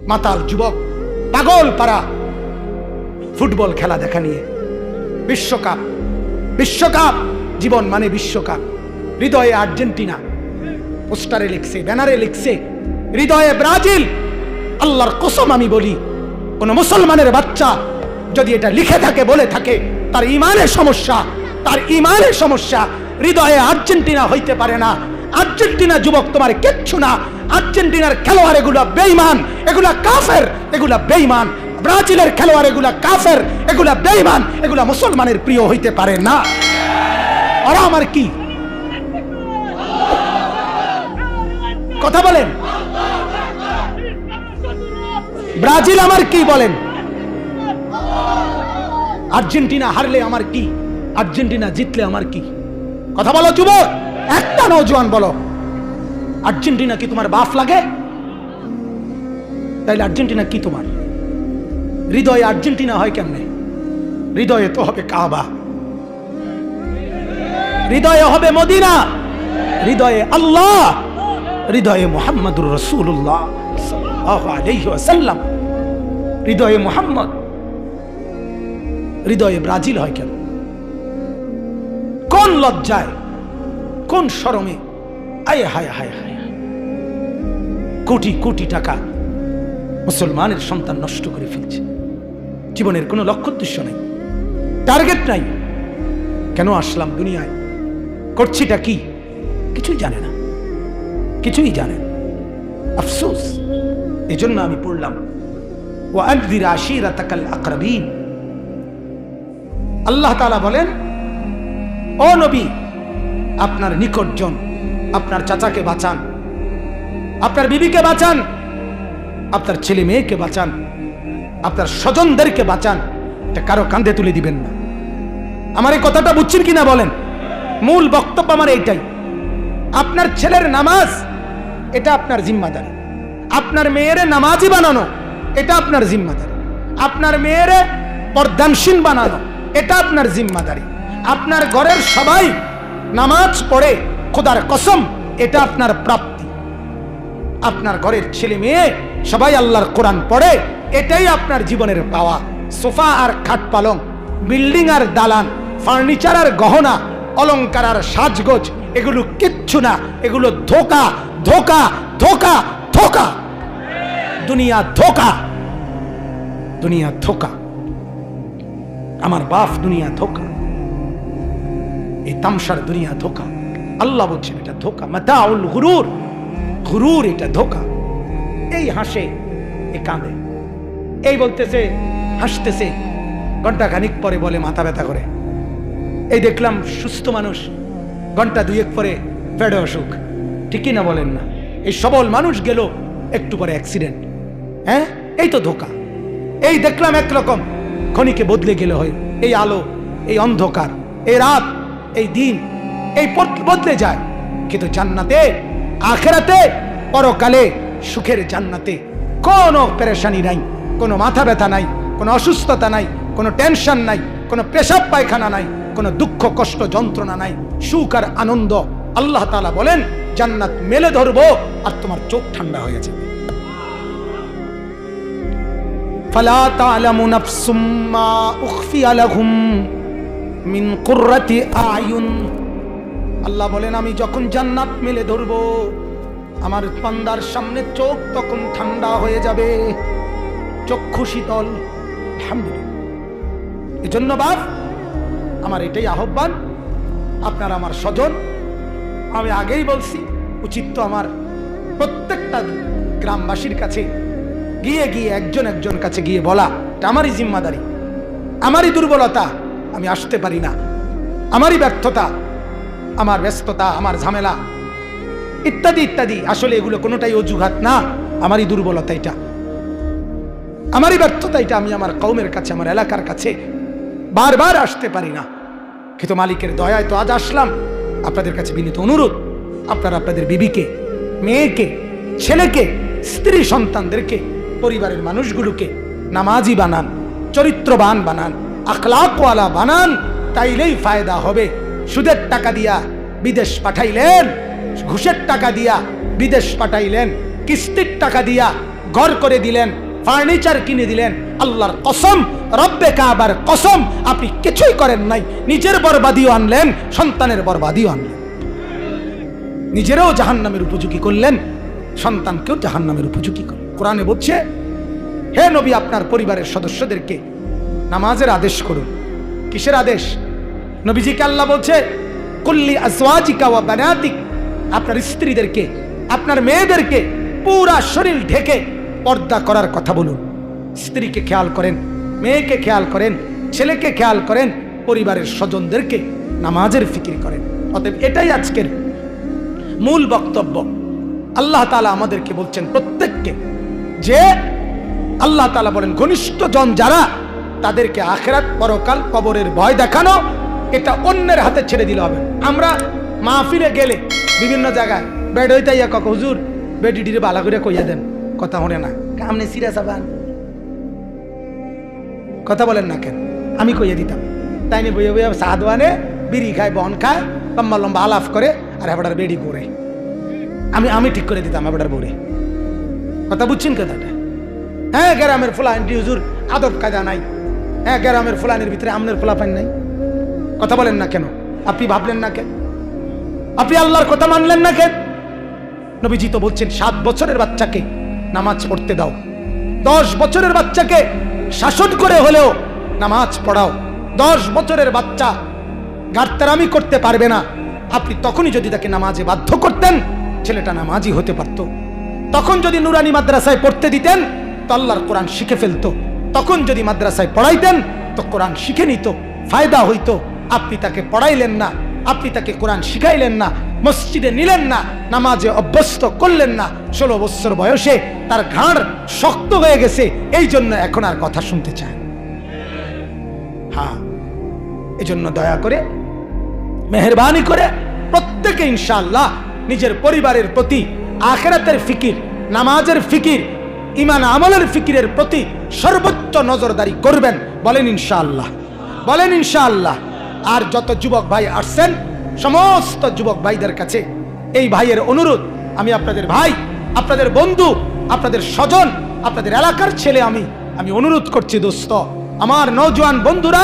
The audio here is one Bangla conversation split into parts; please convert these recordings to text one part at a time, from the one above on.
মাতাল যুবক, পাগল পারা ফুটবল খেলা দেখা নিয়ে। বিশ্বকাপ, বিশ্বকাপ, জীবন মানে বিশ্বকাপ। হৃদয়ে আর্জেন্টিনা, পোস্টারে লিখছে, ব্যানারে লিখছে, হৃদয়ে ব্রাজিল। আল্লাহর কসম আমি বলি, কোন মুসলমানের বাচ্চা যদি এটা লিখে থাকে, বলে থাকে, তার ইমানের সমস্যা, তার ইমানের সমস্যা। হৃদয়ে আর্জেন্টিনা হইতে পারে না। আর্জেন্টিনা যুবক তোমার কিচ্ছু না। আর্জেন্টিনার খেলোয়াড় এগুলা বেঈমান, এগুলা কাফের, এগুলা বেঈমান। ব্রাজিলের খেলোয়াড় এগুলা কাফের, এগুলা বেঈমান, এগুলা মুসলমানের প্রিয় হইতে পারে না। ওরা আমার কি কথা বলেন? ব্রাজিল আমার কি বলেন? আর্জেন্টিনা হারলে আমার কি? আর্জেন্টিনা জিতলে আমার কি? কথা বলো যুবক, একটা নওজোয়ান বলো, আর্জেন্টিনা কি তোমার বাপ লাগে? তাইলে আর্জেন্টিনা কি তোমার? হৃদয়ে আর্জেন্টিনা হয় কেমনে? হৃদয়ে তো হবে কাবা, হৃদয়ে হবে মদিনা, হৃদয়ে আল্লাহ, হৃদয়ে মুহাম্মদুর রাসূলুল্লাহ সাল্লাল্লাহু আলাইহি ওয়াসাল্লাম, হৃদয়ে মুহাম্মদ। হৃদয়ে ব্রাজিল হয় কেন? কোন লজ্জায়, কোন শরমে? আয় হায় হায় হায়, কোটি কোটি টাকা মুসলমানের সন্তান নষ্ট করে ফেলছে। জীবনের কোনো লক্ষ্য উদ্দেশ্য নাই, টার্গেট নাই। কেন আসলাম দুনিয়ায়, করছিটা কি? কিছুই জানে না, কিছুই জানে না। আফসোস। এই জন্য আমি পড়লাম, ওয়াআনযির আশীরাতাকাল আকরাবিন। আল্লাহ তাআলা বলেন, ও নবী, আপনার নিকটজন, আপনার চাচাকে বাঁচান, আপনার বিবিকে বাঁচান, আপনার ছেলে মেয়েকে বাঁচান, আপনার স্বজনদেরকে বাঁচান। এটা কারো কাঁধে তুলে দিবেন না। আমার এই কথাটা বুঝছেন কিনা বলেন? মূল বক্তব্য আমার এইটাই। আপনার ছেলের নামাজ, এটা আপনার জিম্মাদারি। আপনার মেয়েরে নামাজি বানানো, এটা আপনার জিম্মাদারি। আপনার মেয়েরে পর্দানশীল বানানো, এটা আপনার জিম্মাদারি। আপনার ঘরের সবাই নামাজ পড়ে, খোদার কসম, এটা আপনার প্রাপ্তি। আপনার ঘরের ছেলে মেয়ে সবাই আল্লাহর কোরআন পড়ে, এটাই আপনার জীবনের পাওয়া। সোফা আর খাট পালং, বিল্ডিং আর দালান, ফার্নিচার আর গহনা, অলংকার আর সাজগোজ, এগুলো কিচ্ছু না। এগুলো ধোকা, ধোকা, ধোকা, ধোকা। দুনিয়া ধোকা, দুনিয়া ধোকা। আমার বাপ দুনিয়া ধোকা, এই তামসার দুনিয়া ধোকা। আল্লাহ বলছেন এটা ধোকা। মাতাউল গুরুর, গুরুর এটা ধোকা। এই হাসে, এ কাঁদে, এই বলতেছে, হাসতেছে, ঘন্টা খানিক পরে বলে মাথা ব্যথা করে। এই দেখলাম সুস্থ মানুষ, ঘন্টা দুয়েক পরে পেটে অসুখ। ঠিকই না বলেন না? এই সবল মানুষ গেল, একটু পরে অ্যাক্সিডেন্ট। হ্যাঁ, এই তো ধোকা। এই দেখলাম একরকম, ক্ষণিকে বদলে গেলে হয়। এই আলো, এই অন্ধকার, এই রাত, এই দিন, এই বদলে যায়। কিন্তু জান্নাতে, আখিরাতে, পরকালে, সুখের জান্নাতে কোনো পেরেশানি নাই, কোনো মাথা ব্যথা নাই, কোনো অসুস্থতা নাই, কোনো টেনশন নাই, কোনো পেশাব পায়খানা নাই, কোনো দুঃখ কষ্ট যন্ত্রণা নাই, সুখ আর আনন্দ। আল্লাহ তাআলা বলেন, জান্নাত মেলে ধরবো আর তোমার চোখ ঠান্ডা হয়ে যাবে। ফালা তা'লামু নাফসুম মা উখফিয়া লাহুম মিন কুররাতি আয়ুন। আল্লাহ বলেন, আমি যখন জান্নাত মেলে ধরবো, আমার বান্দার সামনে চোখ তখন ঠান্ডা হয়ে যাবে, চক্ষু শীতল। আলহামদুলিল্লাহ। এজন্য বাপ, আমার এটাই আহ্বান, আপনার আমার স্বজন, আমি আগেই বলছি, উচিত তো আমার প্রত্যেকটা গ্রামবাসীর কাছে গিয়ে গিয়ে একজন একজন কাছে গিয়ে বলা, এটা আমারই জিম্মাদারি, আমারই দুর্বলতা, আমি আসতে পারি না, আমারই ব্যর্থতা, আমার ব্যস্ততা, আমার ঝামেলা, ইত্যাদি ইত্যাদি। আসলে এগুলো কোনোটাই অজুহাত না, আমারই দুর্বলতা এটা, আমারই ব্যর্থতা এটা। আমি আমার কওমের কাছে, আমার এলাকার কাছে বারবার আসতে পারি না, কিন্তু মালিকের দয়ায় তো আজ আসলাম। আপনাদের কাছে বিনীত অনুরোধ, আপনারা আপনাদের বিবিকে, মেয়েকে, ছেলেকে, স্ত্রী সন্তানদেরকে, পরিবারের মানুষগুলোকে নামাজি বানান, চরিত্রবান বানান, আখলাকওয়ালা বানান, তাইলেই ফায়দা হবে। সুদের টাকা দিয়া বিদেশ পাঠাইলেন, ঘুষের টাকা দিয়া বিদেশ পাঠাইলেন, কিস্তির টাকা দিয়া ঘর করে দিলেন, ফার্নিচার কিনে দিলেন, আল্লাহর কসম, রব্বে কাবার কসম, আপনি কিছুই করেন নাই। নিজের বরবাদিও আনলেন, সন্তানের বরবাদিও আনলেন, নিজেরাও জাহান্নামের উপযোগী করলেন, সন্তানকেও জাহান্নামের উপযোগী করলেন। কোরআনে বলছে, হে নবী, আপনার পরিবারের সদস্যদেরকে নামাজের আদেশ করুন। কিসের আদেশ? নবীজিকে আল্লাহ বলছে, কুল্লি আজওয়াজিকা ওয়া বানাতিক, আপনার স্ত্রীদেরকে, আপনার মেয়েদেরকে পুরা শরীর ঢেকে পর্দা করার কথা বলুন। স্ত্রীকে খেয়াল করেন, মেয়েকে খেয়াল করেন, ছেলেকে খেয়াল করেন, পরিবারের স্বজনদেরকে নামাজের ফিকির করেন। অতএব এটাই আজকের মূল বক্তব্য। আল্লাহ তাআলা আমাদেরকে বলছেন প্রত্যেককে, যে আল্লাহ তাআলা বলেন ঘনিষ্ঠ জন যারা, তাদেরকে আখিরাত, পরকাল, কবরের ভয় দেখানো, এটা অন্যের হাতে ছেড়ে দিলে হবে। আমরা মাহফিলে গেলে বিভিন্ন জায়গায় বেড হইতাইয়া কক, হুজুর বেডিটিরে বালা করে কইয়া দেন, কথা মনে না, আপনি সিরিয়াস আবান কথা বলেন না কেন? আমি কইয়া দিতাম, তাই নি বইয়া বইয়া সাদওয়ানে বিড়ি খায়, বন খায়, লম্বা লম্বা আলাপ করে, আর হেবাটার বেডি করে আমি ঠিক করে দিতাম হেবাটার বউরে। কথা বুঝছেন কথাটা? হ্যাঁ, গ্রামের ফুলানি হুজুর আদব কায়দা নাই। হ্যাঁ, গ্রামের ফুলানির ভিতরে আমনের ফুলাফান নাই। কথা বলেন না কেন? আপনি ভাবলেন না কেন? আপনি আল্লাহর কথা মানলেন না কেন? নবীজি তো বলছেন 7 বছরের বাচ্চাকে নামাজ পড়তে দাও, 10 বছরের বাচ্চাকে শাসন করে হলেও নামাজ পড়াও। 10 বছরের বাচ্চা গারতারামি করতে পারবে না, আপনি তখনই যদি তাকে নামাজে বাধ্য করতেন, ছেলেটা নামাজি হতে পারত। তখন যদি নুরানি মাদ্রাসায় পড়তে দিতেন, তো আল্লাহর কোরআন শিখে ফেলতো। তখন যদি মাদ্রাসায় পড়াইতেন, তো কোরআন শিখে নিত, ফায়দা হইতো। আপনি তাকে পড়াইলেন না, আপনি তাকে কোরআন শিখাইলেন না, মসজিদে নিলেন না, নামাজে অভ্যস্ত করলেন না। 16 বছর বয়সে তার ঘাড় শক্ত হয়ে গেছে, এই জন্য এখন আর কথা শুনতে চায়। হ্যাঁ, এজন্য দয়া করে, মেহেরবানি করে প্রত্যেকে ইনশাআল্লাহ নিজের পরিবারের প্রতি আখিরাতের ফিকির, নামাজের ফিকির, ঈমান আমলের ফিকিরের প্রতি সর্বোচ্চ নজরদারি করবেন। বলেন ইনশাআল্লাহ, বলেন ইনশাআল্লাহ। আর যত যুবক ভাই আসছেন, সমস্ত যুবক ভাইদের কাছে এই ভাইয়ের অনুরোধ, আমি আপনাদের ভাই, আপনাদের বন্ধু, আপনাদের স্বজন, আপনাদের এলাকার ছেলে, আমি অনুরোধ করছি, দোস্ত আমার নওজোয়ান বন্ধুরা,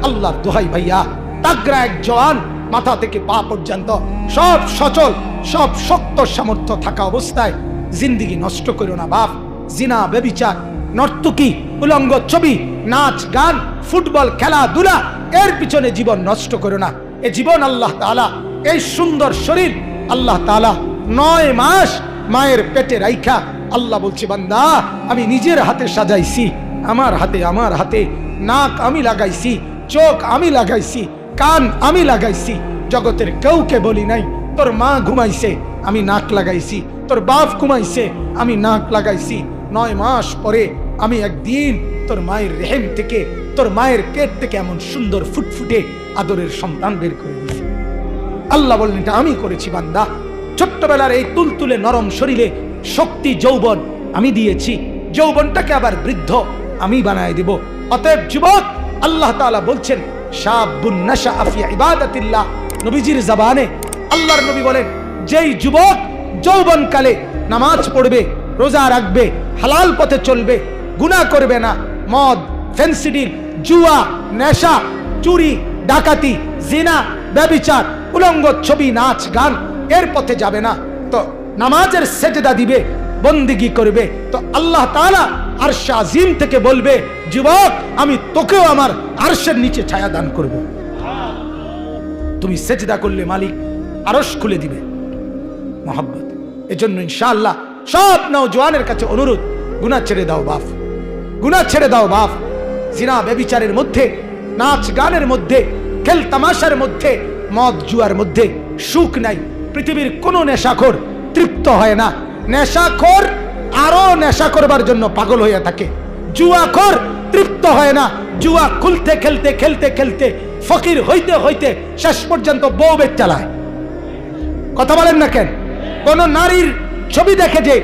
আল্লাহর দোহাই ভাইয়া, তাগড়া এক জওয়ান, মাথা থেকে পা পর্যন্ত সব সচল, সব শক্ত সামর্থ্য থাকা অবস্থায় জিন্দিগি নষ্ট করো না বাপ। জিনা, ব্যভিচার, নর্তকী, উলঙ্গ ছবি, নাচ গান, ফুটবল, খেলাধুলা, এর পিছনে জীবন নষ্ট করো না। এই জীবন আল্লাহ তাআলা, এই সুন্দর শরীর আল্লাহ তাআলা 9 মাস মায়ের পেটে রাইখা আল্লাহ বলছে, বান্দা আমি নিজের হাতে সাজাইছি, আমার হাতে নাক আমি লাগাইছি, চোখ আমি লাগাইছি, কান আমি লাগাইছি, জগতের কাউকে বলি নাই। তোর মা ঘুমাইছে, আমি নাক লাগাইছি, তোর বাপ ঘুমাইছে, আমি নাক লাগাইছি। 9 মাস পরে আমি একদিন তোর মায়ের রেহেম থেকে, তোর মায়ের পেট থেকে এমন সুন্দর ফুটফুটে আদরের সন্তান বের করে দিয়েছি। আল্লাহ বললেন, এটা আমি করেছি বান্দা। ছোট্টবেলার এই তুলতুলে নরম শরীরে শক্তি, যৌবন আমি দিয়েছি, যৌবনটাকে আবার বৃদ্ধ আমি বানায় দিব। অতএব যুবক, আল্লাহ তাআলা বলছেন, শাবুন নাশা ফি ইবাদাতিল্লাহ। নবীজির জবানে আল্লাহর নবী বলেন, যেই যুবক যৌবনকালে নামাজ পড়বে, রোজা রাখবে, হালাল পথে চলবে, গুনাহ করবে না, মদ, ফেন্সিডিল, জুয়া, নেশা, চুরি, ডাকাতি, জিনা, ব্যভিচার, উলঙ্গ ছবি, নাচ গান, এর পথে যাবে না, তো নামাজের সেজদা দিবে, বন্দিগি করবে, তো আল্লাহ তাআলা আরশ আজিম থেকে বলবে, যুবক আমি তোকেও আমার আরশের নিচে ছায়া দান করব। তুমি সেজদা করলে মালিক আরশ খুলে দিবে। মহব্বত, এজন্য ইনশাআল্লাহ সব নওজোয়ানের কাছে অনুরোধ, গুনাহ ছেড়ে দাও বাপ, গুনাহ ছেড়ে দাও বাপ। জিনা ব্যভিচারের মধ্যে, নাচ গানের মধ্যে, খেল তামাশার মধ্যে, মদ জুয়ার মধ্যে সুখ নাই। পৃথিবীর কোন নেশাখোর তৃপ্ত হয় না। নেশাখোর আরো নেশা করবার জন্য পাগল হয়ে থাকে। জুয়াখোর তৃপ্ত হয় না। জুয়া খুলতে খেলতে খেলতে খেলতে ফকির হইতে হইতে শেষ পর্যন্ত বউ বেচ চালায়। কথা বলেন না কেন? কোন নারীর ছবি দেখে যে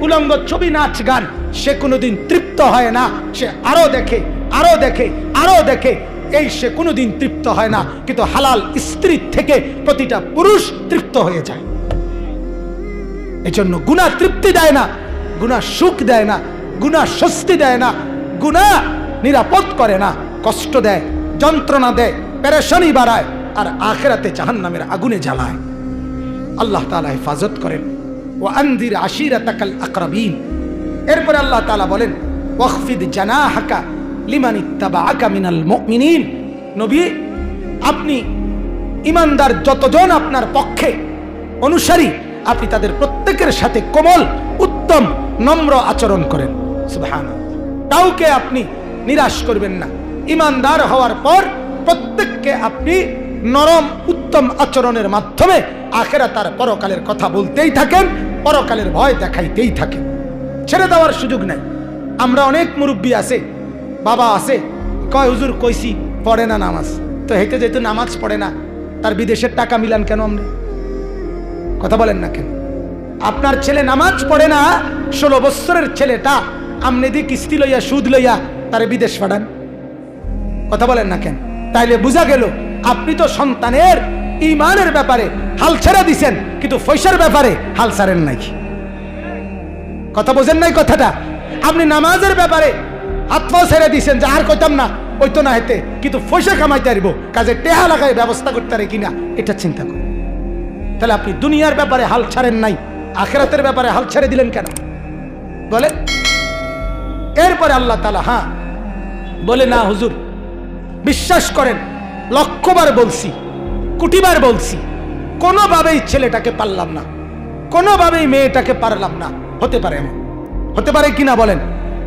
উলঙ্গ ছবি, নাচ গান, সে কোনোদিন তৃপ্ত হয় না। সে আরো দেখে, আরো দেখে, আরো দেখে, এই সে কোনোদিন তৃপ্ত হয় না। কিন্তু হালাল স্ত্রীর থেকে প্রতিটা পুরুষ তৃপ্ত হয়ে যায়। এজন্য গুনাহ তৃপ্তি দেয় না, গুনাহ সুখ দেয় না, গুনাহ স্বস্তি দেয় না, গুনাহ নিরাপদ করে না, কষ্ট দেয়, যন্ত্রণা দেয়, পেরেশানি বাড়ায়, আর আখিরাতে জাহান্নামের আগুনে জ্বালায়। আল্লাহ তাআলা হেফাজত করেন। ওয়া আনদির আশিরাতাকাল আকরাবিন। এরপরে আল্লাহ তাআলা বলেন ওয়াখফিদ জানাহাকা লিমান ইত্তাবাআকা মিনাল মুমিনিন। নবী, আপনি ঈমানদার যতজন আপনার পক্ষে অনুসারী, আপনি তাদের প্রত্যেকের সাথে কোমল, উত্তম, নম্র আচরণ করেন। সুবহানাল্লাহ। কাউকে আপনি নিরাশ করবেন না। ঈমানদার হওয়ার পর প্রত্যেককে আপনি নরম, উত্তম আচরণের মাধ্যমে আখিরাত আর পরকালের কথা বলতেই থাকেন, পরকালের ভয় দেখাইতেই থাকেন। ছেড়ে দেওয়ার সুযোগ নাই। আমরা অনেক মুরব্বী আছে, বাবা আছে, কয় হুজুর কইছি পড়ে না নামাজ, তো হেঁটে যেহেতু নামাজ পড়ে না, তার বিদেশের টাকা মিলান কেন? আপনি কথা বলেন না কেন? আপনার ছেলে নামাজ পড়ে না, 16 বছরের ছেলেটা আমনে দিয়ে কিস্তি লইয়া, সুদ লইয়া তার বিদেশ পাঠান। কথা বলেন না কেন? তাইলে বোঝা গেল আপনি তো সন্তানের ঈমানের ব্যাপারে হাল ছেড়ে দিছেন, কিন্তু পয়সার ব্যাপারে হাল ছাড়েন নাই। কথা বোঝেন নাই কথাটা? আপনি নামাজের ব্যাপারে হাত পা ছেড়ে দিছেন যে আর কইতাম না, ওই তো না হেতে, কিন্তু পয়সা কামাইতে পারবো, কাজে টেহা লাগায় ব্যবস্থা করতে পারে কিনা এটা চিন্তা করুন। তাহলে আপনি দুনিয়ার ব্যাপারে হাল ছাড়েন নাই, আখিরাতের ব্যাপারে হাল ছেড়ে দিলেন কেন বলে? এরপরে আল্লাহ তাআলা বলে, না হুজুর, বিশ্বাস করেন, লক্ষবার বলছি, কোটিবার বলছি, কোনোভাবেই ছেলেটাকে পারলাম না, কোনোভাবেই মেয়েটাকে পারলাম না। হতে পারে এমন, হতে পারে কিনা বলেন?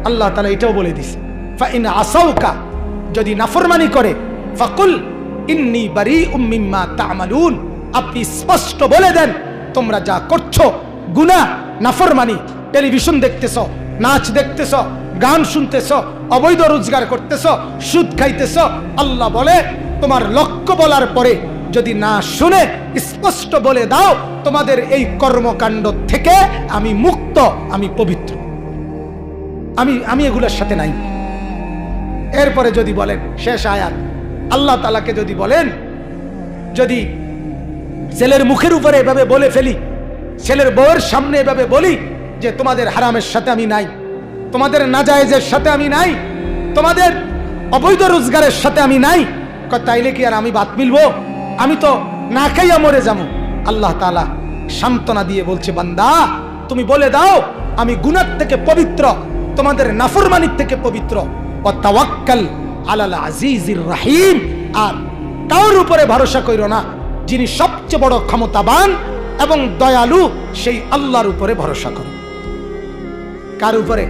আল্লাহ তাআলা এটাও বলে দিছে, ফাইন আসাউকা, যদি নাফরমানি করে, ফাকুল ইন্নী বারীউম মিম্মা তা'মালুন, আপনি স্পষ্ট বলে দেন তোমরা যা করছো গুনাহ, নাফরমানি, টেলিভিশন দেখতেছ, নাচ দেখতেছ, গান শুনতেছ, অবৈধ রোজগার করতেছ, সুদ খাইতেছ, আল্লাহ বলে তোমার লক্ষ্য বলার পরে যদি না শুনে স্পষ্ট বলে দাও তোমাদের এই কর্মকাণ্ড থেকে আমি মুক্ত, আমি পবিত্র, আমি এগুলোর সাথে নাই। এরপরে যদি বলেন, শেষ আয়াত, আল্লাহ তাআলাকে যদি বলেন, যদি ছেলের মুখের উপরে এভাবে বলে ফেলি, ছেলের বউয়ের সামনে এভাবে বলি যে তোমাদের হারামের সাথে আমি নাই, তোমাদের নাজায়েজের সাথে আমি নাই, তোমাদের অবৈধ রোজগারের সাথে আমি নাই, তাইলে কি আর আমি বাদ মিলবো? আমি তো না খাইয়া মরে যাবো। আল্লাহ তাআলা সান্ত্বনা দিয়ে বলছে, বান্দা তুমি বলে দাও আমি গুনাহ থেকে পবিত্র, তোমাদের নাফরমানির থেকে পবিত্র। ওয়া তাওয়াক্কাল আলাল আজিজির রহিম, আর কার উপরে ভরসা কইরো না, যিনি সবচেয়ে বড় ক্ষমতাবান এবং দয়ালু, সেই আল্লাহর উপরে ভরসা করো। কার উপরে?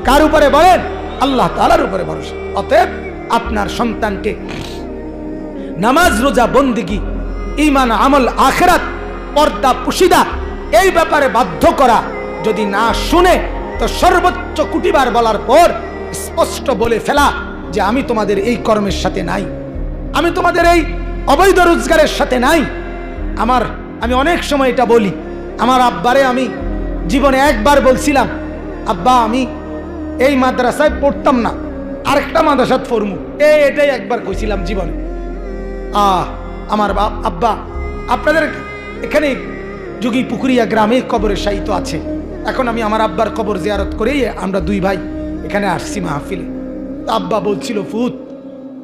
কার উপরে বলেন? আল্লাহ তাআলার উপরে ভরসা। অতএব আপনার সন্তানকে নামাজ, রোজা, বন্দেগী, ঈমান, আমল, আখিরাত, পর্দা, পুশিদা, এই ব্যাপারে বাধ্য করা যদি না শুনে, তো সর্বোচ্চ কোটিবার বলার পর স্পষ্ট বলে ফেলা যে আমি তোমাদের এই কর্মের সাথে নাই, আমি তোমাদের এই অবৈধ রোজগারের সাথে নাই। আমি অনেক সময় এটা বলি, আমার আব্বারে আমি জীবনে একবার বলছিলাম, আব্বা আমি এই মাদ্রাসায় পড়তাম না, আরেকটা মাদ্রাসাত পড়মু, এটাই একবার কইছিলাম জীবনে। আমার আব্বা আপনাদের এখানে যোগী পুকুরিয়া গ্রামে কবরে শায়িত আছে। এখন আমি আমার আব্বার কবর জিয়ারত করেই আমরা দুই ভাই এখানে আসছি মাহফিলে। আব্বা বলছিল, ফুত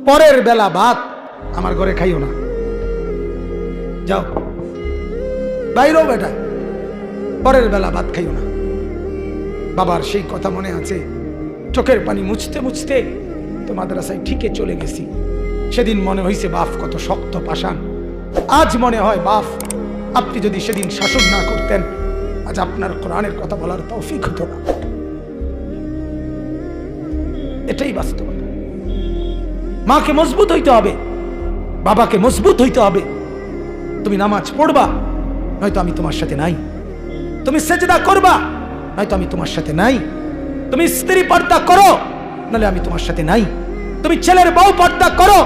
পরের বেলা ভাত আমার ঘরে খাইও না, যাও বাইরেও বেটা, পরের বেলা ভাত খাইও না। বাবার সেই কথা মনে আছে, চোখের পানি মুছতে মুছতে তো মাদ্রাসায় ঠিকই চলে গেছি। সেদিন মনে হয়েছে বাপ কত শক্ত পাষাণ। আজ মনে হয় বাপ আপনি যদি সেদিন শাসন না করতেন, আজ আপনার কোরআনের কথা বলার তৌফিক হতো না। এটাই বাস্তবতা। মাকে মজবুত হইতে হবে, বাবাকে মজবুত হইতে হবে। তুমি নামাজ পড়বা, নয়তো আমি তোমার সাথে নাই। তুমি সেজদা করবা, নয়তো আমি তোমার সাথে নাই। তুমি স্ত্রী পর্দা করো, নাহলে আমি তোমার সাথে নাই। তুমি ছেলের বউ পর্দা করো,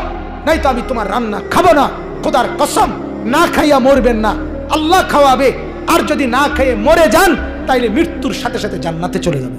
নয়তো আমি তোমার রান্না খাবো না। খোদার কসম, না খাইয়া মরবেন না, আল্লাহ খাওয়াবে। আর যদি না খেয়ে মরে যান, তাইলে মৃত্যুর সাথে সাথে জান্নাতে চলে যাবে।